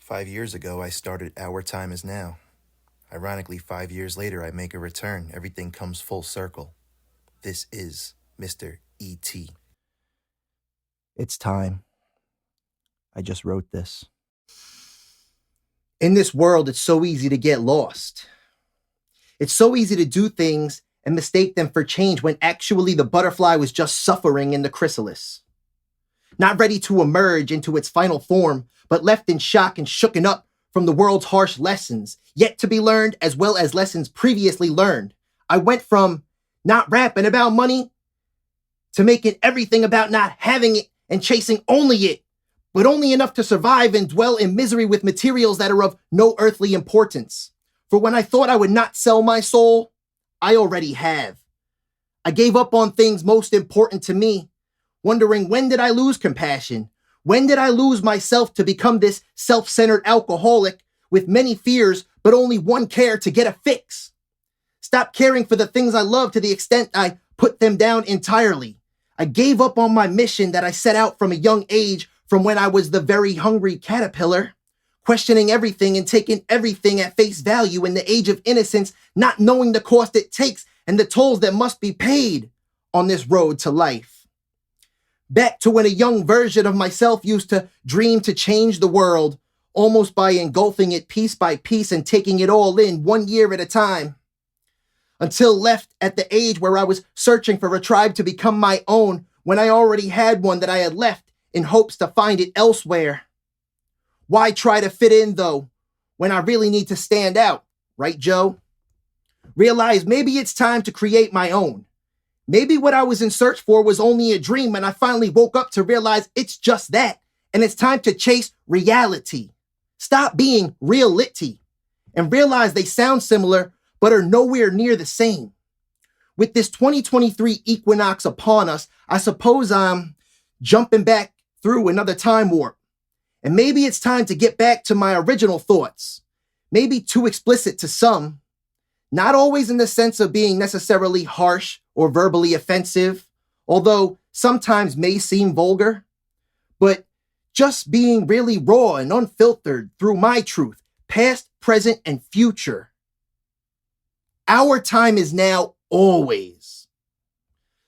5 years ago, I started Our Time Is Now. Ironically, 5 years later, I make a return. Everything comes full circle. This is Mr. E.T. It's time. I just wrote this. In this world, it's so easy to get lost. It's so easy to do things and mistake them for change when actually the butterfly was just suffering in the chrysalis. Not ready to emerge into its final form, but left in shock and shooken up from the world's harsh lessons, yet to be learned as well as lessons previously learned. I went from not rapping about money to making everything about not having it and chasing only it, but only enough to survive and dwell in misery with materials that are of no earthly importance. For when I thought I would not sell my soul, I already have. I gave up on things most important to me, wondering when did I lose compassion? When did I lose myself to become this self-centered alcoholic with many fears, but only one care to get a fix? Stop caring for the things I love to the extent I put them down entirely. I gave up on my mission that I set out from a young age, from when I was the very hungry caterpillar, questioning everything and taking everything at face value in the age of innocence, not knowing the cost it takes and the tolls that must be paid on this road to life. Back to when a young version of myself used to dream to change the world, almost by engulfing it piece by piece and taking it all in 1 year at a time. Until left at the age where I was searching for a tribe to become my own when I already had one that I had left in hopes to find it elsewhere. Why try to fit in, though, when I really need to stand out, right, Joe? Realize maybe it's time to create my own. Maybe what I was in search for was only a dream, and I finally woke up to realize it's just that, and it's time to chase reality. Stop being real-litty, and realize they sound similar, but are nowhere near the same. With this 2023 equinox upon us, I suppose I'm jumping back through another time warp. And maybe it's time to get back to my original thoughts. Maybe too explicit to some. Not always in the sense of being necessarily harsh or verbally offensive, although sometimes may seem vulgar, but just being really raw and unfiltered through my truth, past, present, and future. Our time is now, always.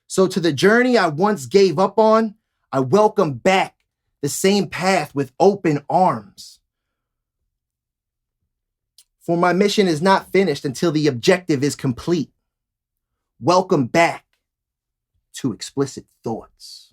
So to the journey I once gave up on, I welcome back the same path with open arms. For my mission is not finished until the objective is complete. Welcome back to Explicit Thoughts.